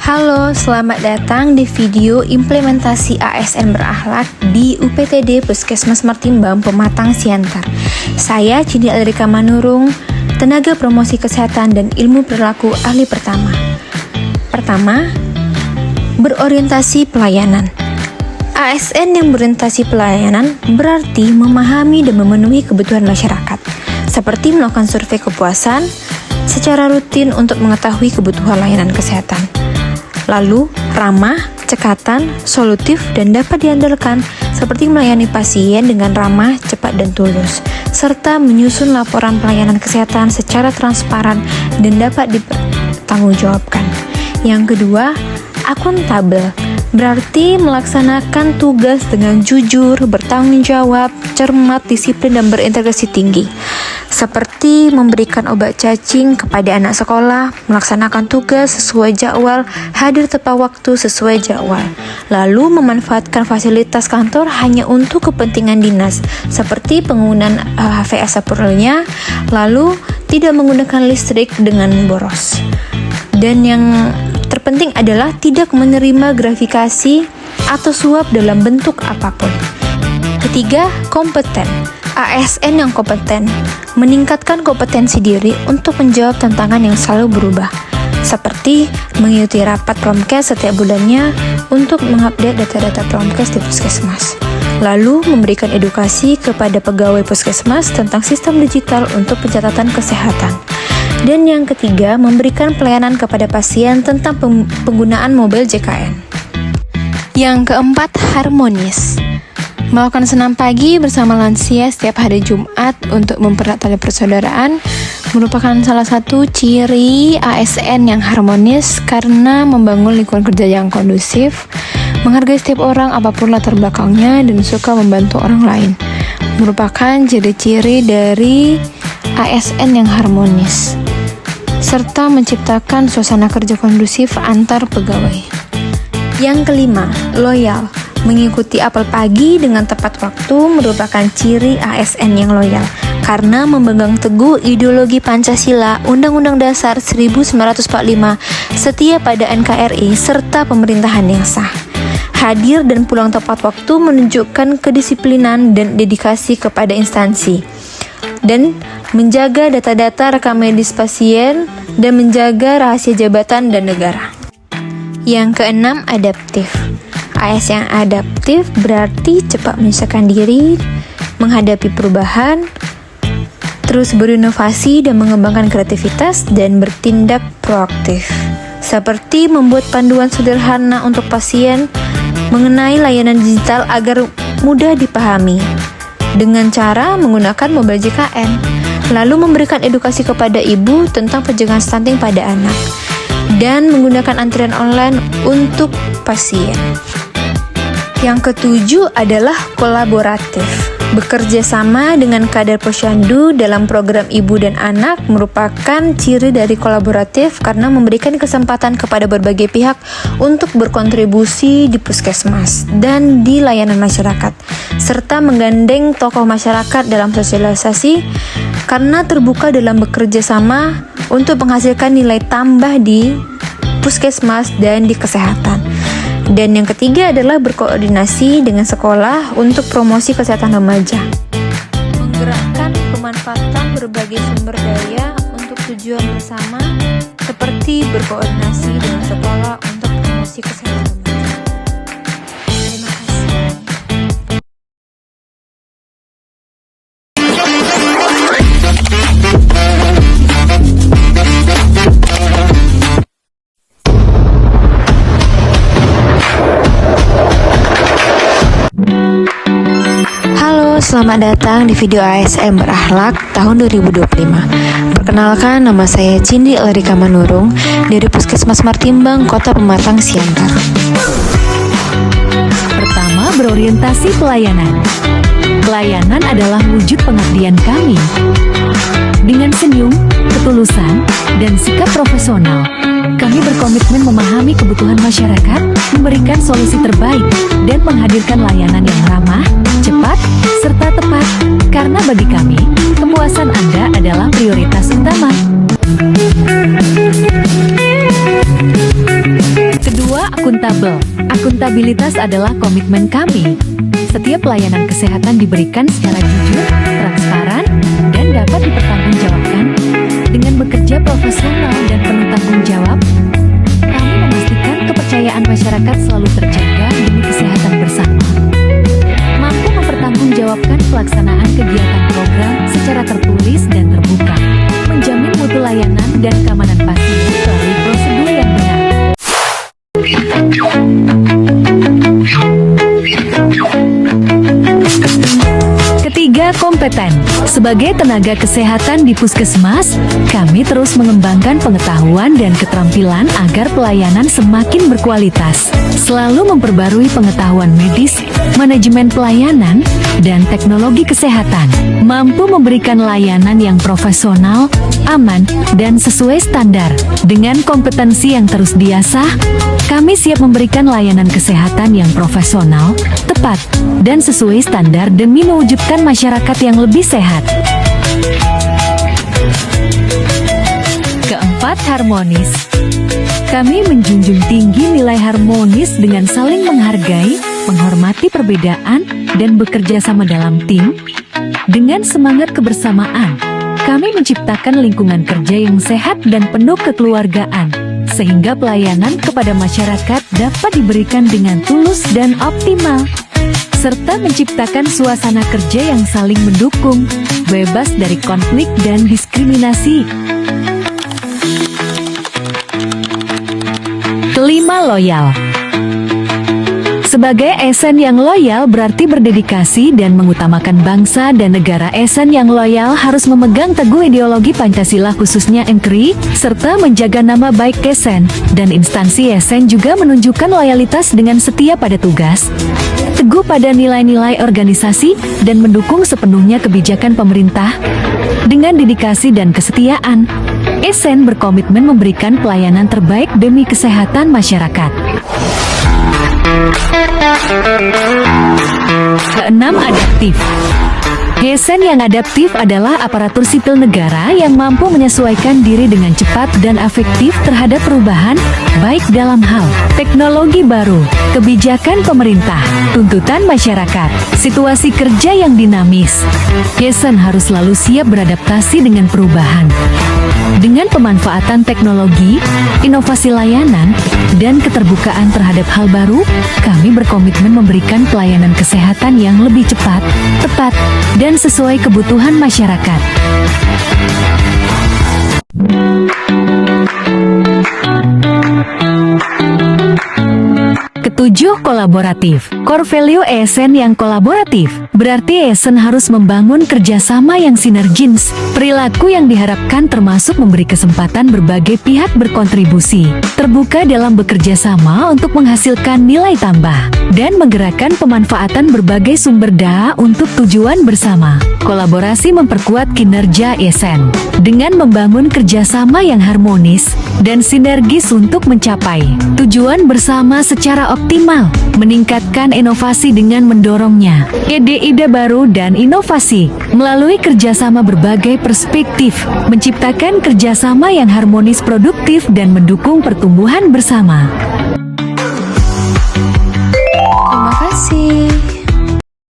Halo, selamat datang di video implementasi ASN berakhlak di UPTD Puskesmas Martimbang, Pematang Siantar. Saya Cindy Alrika Manurung, tenaga promosi kesehatan dan ilmu perilaku ahli pertama. Pertama, berorientasi pelayanan. ASN yang berorientasi pelayanan berarti memahami dan memenuhi kebutuhan masyarakat, seperti melakukan survei kepuasan secara rutin untuk mengetahui kebutuhan layanan kesehatan. Lalu, ramah, cekatan, solutif, dan dapat diandalkan seperti melayani pasien dengan ramah, cepat, dan tulus, serta menyusun laporan pelayanan kesehatan secara transparan dan dapat dipertanggungjawabkan. Yang kedua, akuntabel, berarti melaksanakan tugas dengan jujur, bertanggung jawab, cermat, disiplin, dan berintegrasi tinggi. Seperti memberikan obat cacing kepada anak sekolah, melaksanakan tugas sesuai jadwal, hadir tepat waktu sesuai jadwal. Lalu memanfaatkan fasilitas kantor hanya untuk kepentingan dinas, seperti penggunaan HVS seperlunya, lalu tidak menggunakan listrik dengan boros. Dan yang terpenting adalah tidak menerima gratifikasi atau suap dalam bentuk apapun. Ketiga, kompeten. ASN yang kompeten meningkatkan kompetensi diri untuk menjawab tantangan yang selalu berubah, seperti mengikuti rapat Promkes setiap bulannya untuk mengupdate data-data Promkes di Puskesmas. Lalu memberikan edukasi kepada pegawai Puskesmas tentang sistem digital untuk pencatatan kesehatan. Dan yang ketiga, memberikan pelayanan kepada pasien tentang penggunaan mobil JKN. Yang keempat, harmonis. Melakukan senam pagi bersama lansia setiap hari Jumat untuk mempererat tali persaudaraan merupakan salah satu ciri ASN yang harmonis karena membangun lingkungan kerja yang kondusif, menghargai setiap orang apapun latar belakangnya, dan suka membantu orang lain. Merupakan ciri-ciri dari ASN yang harmonis, serta menciptakan suasana kerja kondusif antar pegawai. Yang kelima, loyal. Mengikuti apel pagi dengan tepat waktu merupakan ciri ASN yang loyal karena memegang teguh ideologi Pancasila, Undang-Undang Dasar 1945, setia pada NKRI, serta pemerintahan yang sah. Hadir dan pulang tepat waktu menunjukkan kedisiplinan dan dedikasi kepada instansi, dan menjaga data-data rekam medis pasien dan menjaga rahasia jabatan dan negara. Yang keenam, adaptif. AS yang adaptif berarti cepat menyesuaikan diri, menghadapi perubahan, terus berinovasi dan mengembangkan kreativitas, dan bertindak proaktif. Seperti membuat panduan sederhana untuk pasien mengenai layanan digital agar mudah dipahami dengan cara menggunakan mobil JKN. Lalu memberikan edukasi kepada ibu tentang pencegahan stunting pada anak, dan menggunakan antrian online untuk pasien. Yang ketujuh adalah kolaboratif. Bekerja sama dengan kader posyandu dalam program ibu dan anak merupakan ciri dari kolaboratif karena memberikan kesempatan kepada berbagai pihak untuk berkontribusi di puskesmas dan di layanan masyarakat, serta menggandeng tokoh masyarakat dalam sosialisasi karena terbuka dalam bekerja sama untuk menghasilkan nilai tambah di puskesmas dan di kesehatan. Dan yang ketiga adalah berkoordinasi dengan sekolah untuk promosi kesehatan remaja. Menggerakkan pemanfaatan berbagai sumber daya untuk tujuan bersama, seperti berkoordinasi dengan sekolah untuk promosi kesehatan remaja. Terima kasih. Selamat datang di video ASN berakhlak tahun 2025. Perkenalkan, nama saya Cindy Alrika Manurung dari Puskesmas Martimbang, Kota Pematang Siantar. Pertama, berorientasi pelayanan. Pelayanan adalah wujud pengabdian kami. Dengan senyum, ketulusan, dan sikap profesional, kami berkomitmen memahami kebutuhan masyarakat, memberikan solusi terbaik, dan menghadirkan layanan yang ramah, cepat, serta tepat. Karena bagi kami, kepuasan Anda adalah prioritas utama. Kedua, akuntabel. Akuntabilitas adalah komitmen kami. Setiap pelayanan kesehatan diberikan secara jujur, transparan, dan dapat dipertanggungjawabkan. Dengan bekerja profesional dan penuh tanggung jawab, kami memastikan kepercayaan masyarakat selalu terjaga demi kesehatan bersama. Mampu mempertanggungjawabkan pelaksanaan kegiatan program secara tertulis dan terbuka, menjamin mutu layanan dan keamanan pasien melalui prosedur yang benar. Ketiga, kompeten. Sebagai tenaga kesehatan di puskesmas, kami terus mengembangkan pengetahuan dan keterampilan agar pelayanan semakin berkualitas. Selalu memperbarui pengetahuan medis, manajemen pelayanan, dan teknologi kesehatan. Mampu memberikan layanan yang profesional, aman, dan sesuai standar. Dengan kompetensi yang terus diasah, kami siap memberikan layanan kesehatan yang profesional, tepat, dan sesuai standar demi mewujudkan masyarakat yang lebih sehat. Keempat, harmonis. Kami menjunjung tinggi nilai harmonis dengan saling menghargai, menghormati perbedaan, dan bekerja sama dalam tim. Dengan semangat kebersamaan, kami menciptakan lingkungan kerja yang sehat dan penuh kekeluargaan, sehingga pelayanan kepada masyarakat dapat diberikan dengan tulus dan optimal, serta menciptakan suasana kerja yang saling mendukung, bebas dari konflik dan diskriminasi. Kelima, loyal. Sebagai ASN yang loyal berarti berdedikasi dan mengutamakan bangsa dan negara. ASN yang loyal harus memegang teguh ideologi Pancasila khususnya NKRI, serta menjaga nama baik ASN, dan instansi ASN juga menunjukkan loyalitas dengan setia pada tugas, teguh pada nilai-nilai organisasi, dan mendukung sepenuhnya kebijakan pemerintah. Dengan dedikasi dan kesetiaan, ASN berkomitmen memberikan pelayanan terbaik demi kesehatan masyarakat. Keenam, adaptif. ASN yang adaptif adalah aparatur sipil negara yang mampu menyesuaikan diri dengan cepat dan efektif terhadap perubahan, baik dalam hal teknologi baru, kebijakan pemerintah, tuntutan masyarakat, situasi kerja yang dinamis. ASN harus selalu siap beradaptasi dengan perubahan. Dengan pemanfaatan teknologi, inovasi layanan, dan keterbukaan terhadap hal baru, kami berkomitmen memberikan pelayanan kesehatan yang lebih cepat, tepat, dan sesuai kebutuhan masyarakat. Ketujuh, kolaboratif. Core value ASN yang kolaboratif berarti ASN harus membangun kerjasama yang sinergis. Perilaku yang diharapkan termasuk memberi kesempatan berbagai pihak berkontribusi, terbuka dalam bekerja sama untuk menghasilkan nilai tambah, dan menggerakkan pemanfaatan berbagai sumber daya untuk tujuan bersama. Kolaborasi memperkuat kinerja ASN dengan membangun kerjasama yang harmonis dan sinergis untuk mencapai tujuan bersama secara optimal, meningkatkan inovasi dengan mendorongnya ide-ide baru dan inovasi melalui kerjasama berbagai perspektif, menciptakan kerjasama yang harmonis, produktif, dan mendukung pertumbuhan bersama.